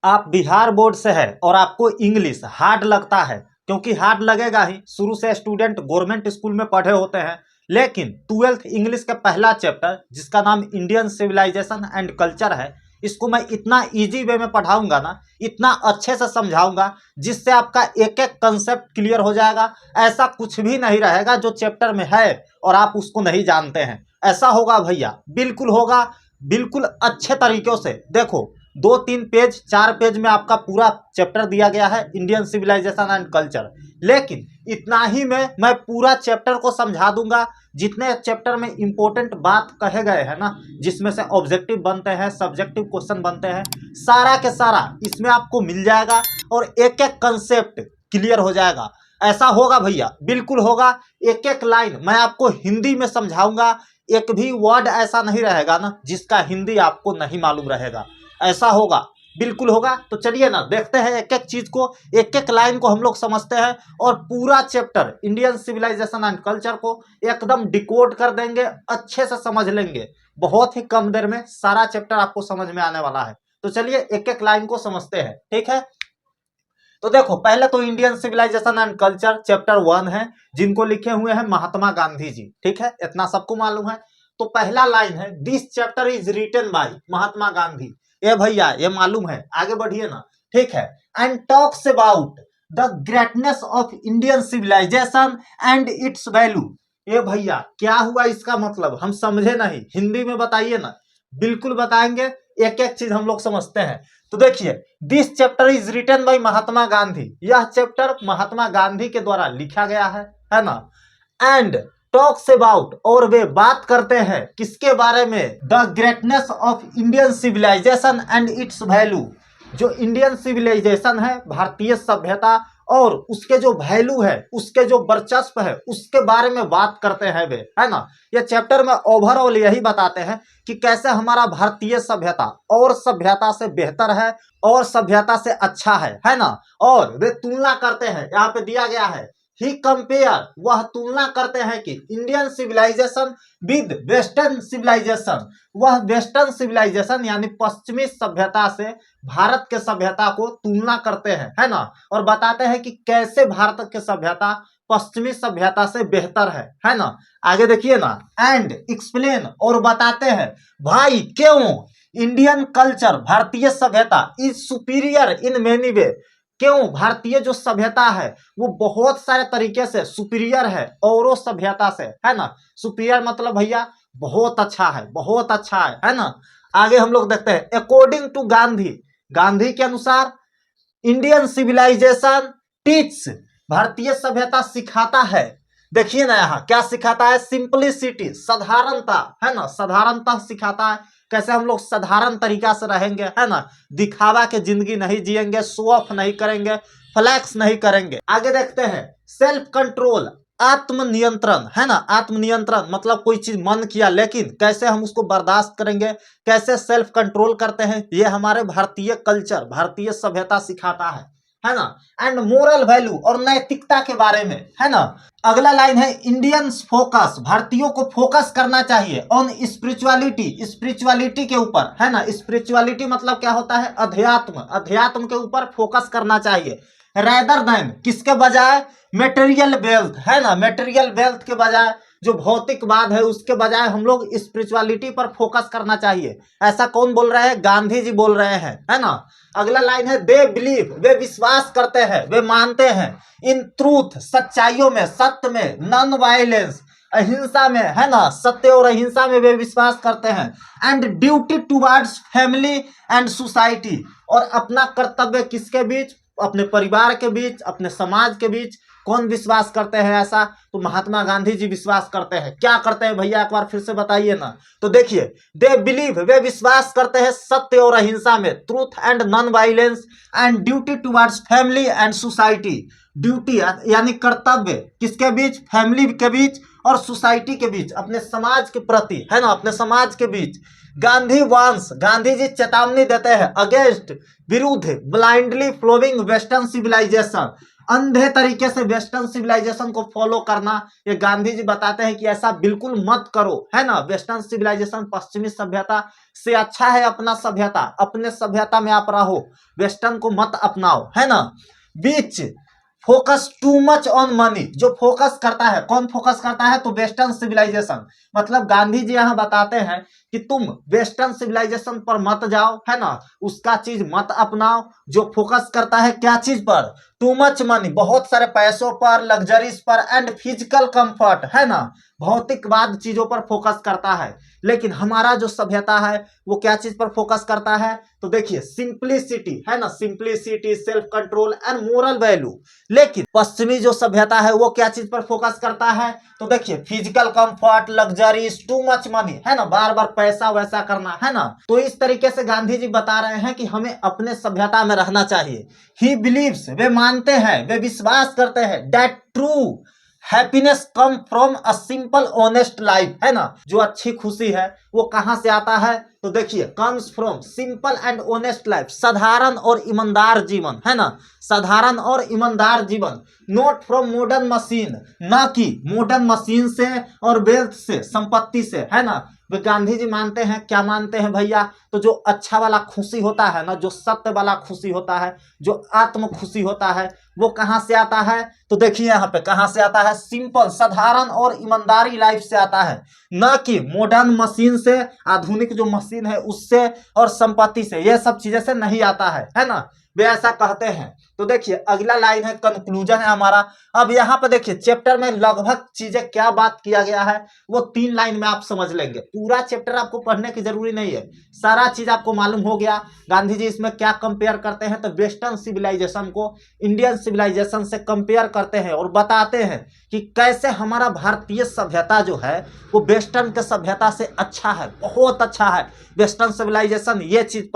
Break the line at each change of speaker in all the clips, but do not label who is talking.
आप बिहार बोर्ड से है और आपको इंग्लिश हार्ड लगता है, क्योंकि हार्ड लगेगा ही, शुरू से स्टूडेंट गवर्नमेंट स्कूल में पढ़े होते हैं। लेकिन ट्वेल्थ इंग्लिश का पहला चैप्टर जिसका नाम इंडियन सिविलाइजेशन एंड कल्चर है, इसको मैं इतना इजी वे में पढ़ाऊंगा ना, इतना अच्छे से समझाऊंगा, जिससे आपका एक एक कंसेप्ट क्लियर हो जाएगा। ऐसा कुछ भी नहीं रहेगा जो चैप्टर में है और आप उसको नहीं जानते हैं। ऐसा होगा भैया, बिल्कुल होगा, बिल्कुल अच्छे तरीकों से। देखो, 2-3 पेज 4 पेज में आपका पूरा चैप्टर दिया गया है इंडियन सिविलाइजेशन एंड कल्चर, लेकिन इतना ही में मैं पूरा चैप्टर को समझा दूंगा। जितने चैप्टर में इंपॉर्टेंट बात कहे गए हैं ना, जिसमें से ऑब्जेक्टिव बनते हैं, सब्जेक्टिव क्वेश्चन बनते हैं, सारा के सारा इसमें आपको मिल जाएगा और एक एक कंसेप्ट क्लियर हो जाएगा। ऐसा होगा भैया, बिल्कुल होगा। एक एक लाइन मैं आपको हिंदी में समझाऊंगा, एक भी वर्ड ऐसा नहीं रहेगा ना जिसका हिंदी आपको नहीं मालूम रहेगा। ऐसा होगा, बिल्कुल होगा। तो चलिए ना, देखते हैं एक एक चीज को, एक एक लाइन को हम लोग समझते हैं और पूरा chapter Indian civilisation and culture को एकदम डिकोड कर देंगे, अच्छे से समझ लेंगे। बहुत ही कम देर में सारा चैप्टर आपको समझ में आने वाला है। तो चलिए एक एक लाइन को समझते हैं, ठीक है। तो देखो, पहले तो Indian civilisation and culture chapter 1 है, जिनको लिखे हुए हैं महात्मा गांधी जी, ठीक है, इतना सबको मालूम है। तो पहला लाइन है, this chapter is written by Mahatma Gandhi. ये भैया ये मालूम है, आगे बढ़िए ना, ठीक है। And talks about the greatness of Indian civilisation and its value. ये भैया क्या हुआ, इसका मतलब हम समझे नहीं, हिंदी में बताइए ना। बिल्कुल बताएंगे, एक एक चीज हम लोग समझते हैं। तो देखिए, this chapter is written by Mahatma Gandhi. यह चैप्टर महात्मा गांधी के द्वारा लिखा गया है ना। एंड टॉक्स अबाउट, और वे बात करते हैं किसके बारे में, the greatness of Indian civilisation and its value. जो इंडियन सिविलाइजेशन है, भारतीय सभ्यता, और उसके जो वैल्यू है, उसके जो वर्चस्व है, उसके बारे में बात करते हैं वे, है ना। ये चैप्टर में ओवरऑल यही बताते हैं कि कैसे हमारा भारतीय सभ्यता और सभ्यता से बेहतर है और सभ्यता से अच्छा है ना। और वे तुलना करते हैं, यहाँ पे दिया गया है, ही कंपेयर, वह तुलना करते हैं कि Indian civilisation with western civilisation, वह वेस्टर्न सिविलाइजेशन यानी पश्चिमी सभ्यता से भारत के सभ्यता को तुलना करते हैं, है ना। और बताते हैं कि कैसे भारत के सभ्यता पश्चिमी सभ्यता से बेहतर है ना। आगे देखिए ना, एंड एक्सप्लेन, और बताते हैं भाई क्यों इंडियन कल्चर, भारतीय सभ्यता, इज सुपीरियर इन मेनी वे, क्यों भारतीय जो सभ्यता है वो बहुत सारे तरीके से सुपीरियर है औरों सभ्यता से, है ना। सुपीरियर मतलब भैया बहुत अच्छा है, बहुत अच्छा है ना। आगे हम लोग देखते हैं, अकॉर्डिंग टू गांधी, गांधी के अनुसार इंडियन सिविलाइजेशन टीच, भारतीय सभ्यता सिखाता है। देखिए ना यहाँ क्या सिखाता है, सिंपलिसिटी, साधारणता, है ना, साधारणता सिखाता है। कैसे हम लोग साधारण तरीका से रहेंगे, है ना, दिखावा के जिंदगी नहीं जिएंगे, शो ऑफ नहीं करेंगे, फ्लैक्स नहीं करेंगे। आगे देखते हैं, सेल्फ कंट्रोल, आत्मनियंत्रण, है ना। आत्मनियंत्रण मतलब कोई चीज मन किया, लेकिन कैसे हम उसको बर्दाश्त करेंगे, कैसे सेल्फ कंट्रोल करते हैं, ये हमारे भारतीय कल्चर, भारतीय सभ्यता सिखाता है ना। एंड मोरल वैल्यू, और नैतिकता के बारे में, है ना। अगला लाइन है, इंडियंस फोकस, भारतीयों को फोकस करना चाहिए ऑन स्पिरिचुअलिटी, स्पिरिचुअलिटी के ऊपर, है ना। स्पिरिचुअलिटी मतलब क्या होता है, अध्यात्म, अध्यात्म के ऊपर फोकस करना चाहिए, रेदर देन, किसके बजाय, मेटेरियल वेल्थ, है ना। मेटेरियल वेल्थ के बजाय, जो भौतिकवाद है उसके बजाय हम लोग स्पिरिचुअलिटी पर फोकस करना चाहिए। ऐसा कौन बोल रहे हैं, गांधी जी बोल रहे हैं, है ना। अगला लाइन है, दे बिलीव, वे विश्वास करते हैं, वे मानते हैं, इन ट्रूथ, सच्चाइयों में, सत्य में, नॉन वायलेंस, अहिंसा में, है ना, सत्य और अहिंसा में वे विश्वास करते हैं। And duty towards family and society, और अपना कर्तव्य किसके बीच, अपने परिवार के बीच, अपने समाज के बीच। कौन विश्वास करते हैं ऐसा, तो महात्मा गांधी जी विश्वास करते हैं। क्या करते हैं भैया, एक बार फिर से बताइए ना। तो देखिए, दे बिलीव, वे विश्वास करते हैं सत्य और अहिंसा में, truth and non violence, and duty towards family and society, duty यानी कर्तव्य किसके बीच, फैमिली के बीच और सोसाइटी के बीच, अपने समाज के प्रति, है ना, अपने समाज के बीच। गांधी वांस, गांधी जी चेतावनी देते हैं अगेंस्ट, विरुद्ध, ब्लाइंडली फ्लोइंग वेस्टर्न सिविलाइजेशन, अंधे तरीके से वेस्टर्न सिविलाइजेशन को फॉलो करना, ये गांधी जी बताते हैं कि ऐसा बिल्कुल मत करो, है ना। वेस्टर्न सिविलाइजेशन पश्चिमी सभ्यता से अच्छा है अपना सभ्यता, अपने सभ्यता में आप रहो, वेस्टर्न को मत अपनाओ, है ना। बीच focus too much on money, जो फोकस करता है, कौन फोकस करता है, तो वेस्टर्न सिविलाइजेशन। मतलब गांधी जी यहां बताते हैं कि तुम वेस्टर्न सिविलाइजेशन पर मत जाओ, है ना, उसका चीज मत अपनाओ जो फोकस करता है क्या चीज पर, टू मच मनी, बहुत सारे पैसों पर, लग्जरीज पर, एंड फिजिकल कंफर्ट, है ना, भौतिकवाद चीजों पर फोकस करता है। लेकिन हमारा जो सभ्यता है वो क्या चीज पर फोकस करता है, तो देखिए सिंप्लिसिटी, है ना, simplicity, self control and moral value. लेकिन पश्चिमी जो सभ्यता है वो क्या चीज पर फोकस करता है, तो देखिए physical comfort, luxuries, too much money, है ना, बार बार पैसा वैसा करना, है ना। तो इस तरीके से गांधी जी बता रहे हैं कि हमें अपने सभ्यता में रहना चाहिए। ही बिलीव्स, वे मानते हैं, वे विश्वास करते हैं, that true happiness come from a simple honest life, है ना, जो अच्छी खुशी है वो कहां से आता है, तो देखिए comes from simple and honest life, साधारण और ईमानदार जीवन, है ना, साधारण और ईमानदार जीवन। नॉट फ्रॉम मॉडर्न मशीन, ना कि मॉडर्न मशीन से और वेल्थ से, संपत्ति से, है ना। वे गांधी जी मानते हैं, क्या मानते हैं भैया, तो जो अच्छा वाला खुशी होता है ना, जो सत्य वाला खुशी होता है, जो आत्म खुशी होता है, वो कहां से आता है, तो देखिए यहाँ पे कहां से आता है, सिंपल, साधारण और ईमानदारी लाइफ से आता है, ना कि मॉडर्न मशीन से, आधुनिक जो मशीन है उससे, और संपत्ति से, ये सब चीजें से नहीं आता है ना, वे ऐसा कहते हैं। तो देखिए अगला लाइन है, कंक्लूजन है हमारा। अब यहाँ पे देखिए चैप्टर में लगभग चीजें क्या बात किया गया है वो 3 लाइन में आप समझ लेंगे। पूरा चैप्टर आपको पढ़ने की जरूरी नहीं है, सारा चीज आपको मालूम हो गया। गांधी जी इसमें क्या कंपेयर करते हैं, तो वेस्टर्न सिविलाइजेशन को इंडियन सिविलाइजेशन से कंपेयर करते हैं और बताते हैं कि कैसे हमारा भारतीय सभ्यता जो है वो वेस्टर्न के सभ्यता से अच्छा है, बहुत अच्छा है। वेस्टर्न सिविलाइजेशन ये चीज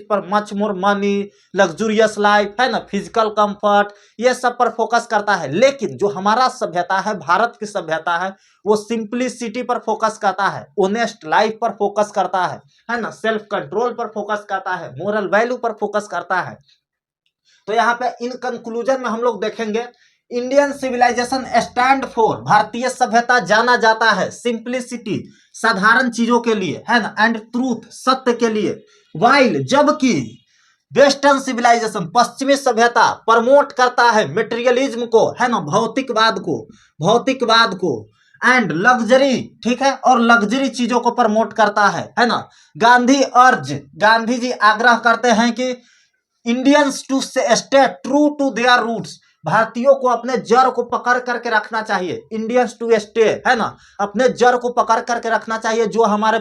पर much more money, luxurious life, है ना, फिजिकल कंफर्ट, ये सब पर फोकस करता है। लेकिन जो हमारा सभ्यता है, भारत की सभ्यता है, वो सिंप्लिसिटी पर फोकस करता है, ओनेस्ट लाइफ पर फोकस करता है ना, सेल्फ कंट्रोल पर फोकस करता है, मोरल वैल्यू पर फोकस करता है। तो यहाँ पे इन कंक्लूजन में हम लोग देखेंगे, इंडियन सिविलाइजेशन स्टैंड फॉर, भारतीय सभ्यता जाना जाता है सिंप्लिसिटी, साधारण चीजों के लिए, है ना, एंड ट्रूथ, सत्य के लिए। वाइल, जबकि वेस्टर्न सिविलाइजेशन, पश्चिमी सभ्यता प्रमोट करता है मेटेरियलिज्म को, है ना, भौतिकवाद को एंड लग्जरी, ठीक है, और लग्जरी चीजों को प्रमोट करता है ना। गांधी जी आग्रह करते हैं कि Indians to stay true to their roots, भारतीयों को अपने जड़ को पकड़ करके रखना चाहिए। इंडियंस टू स्टे, है ना, अपने जड़ को पकड़ करके रखना चाहिए, जो हमारे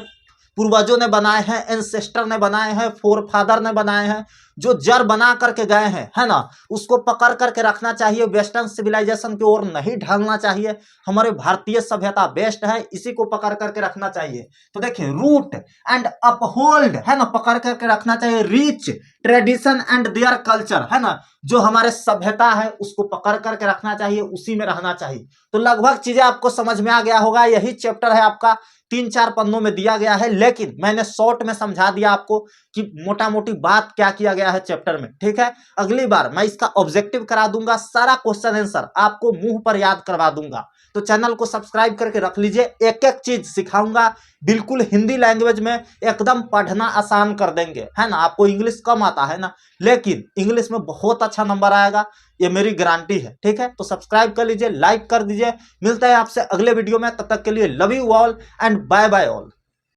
पूर्वजों ने बनाए हैं, एंसेस्टर ने बनाए हैं, फोर फादर ने बनाए हैं, जो जड़ बना करके गए हैं, है ना, उसको पकड़ करके रखना चाहिए। वेस्टर्न सिविलाइजेशन की ओर नहीं ढलना चाहिए। हमारे भारतीय सभ्यता बेस्ट है, इसी को पकड़ करके रखना चाहिए। तो देखिए रूट एंड अपहोल्ड, है ना, पकड़ करके रखना चाहिए। Reach tradition and their culture, है ना, जो हमारे सभ्यता है उसको पकड़ करके रखना चाहिए, उसी में रहना चाहिए। तो लगभग चीजें आपको समझ में आ गया होगा। यही चैप्टर है आपका, 3-4 पन्नों में दिया गया है, लेकिन मैंने शॉर्ट में समझा दिया आपको कि मोटा मोटी बात क्या किया गया है चैप्टर में, ठीक है। अगली बार मैं इसका ऑब्जेक्टिव करा दूंगा, सारा क्वेश्चन आंसर आपको मुंह पर याद करवा दूंगा। तो चैनल को सब्सक्राइब करके रख लीजिए, एक एक चीज सिखाऊंगा बिल्कुल हिंदी लैंग्वेज में, एकदम पढ़ना आसान कर देंगे, है ना। आपको इंग्लिश कम आता है ना, लेकिन इंग्लिश में बहुत अच्छा नंबर आएगा, ये मेरी गारंटी है, ठीक है। तो सब्सक्राइब कर लीजिए, लाइक कर दीजिए। मिलता है आपसे अगले वीडियो में, तब तक के लिए love you all and bye bye all.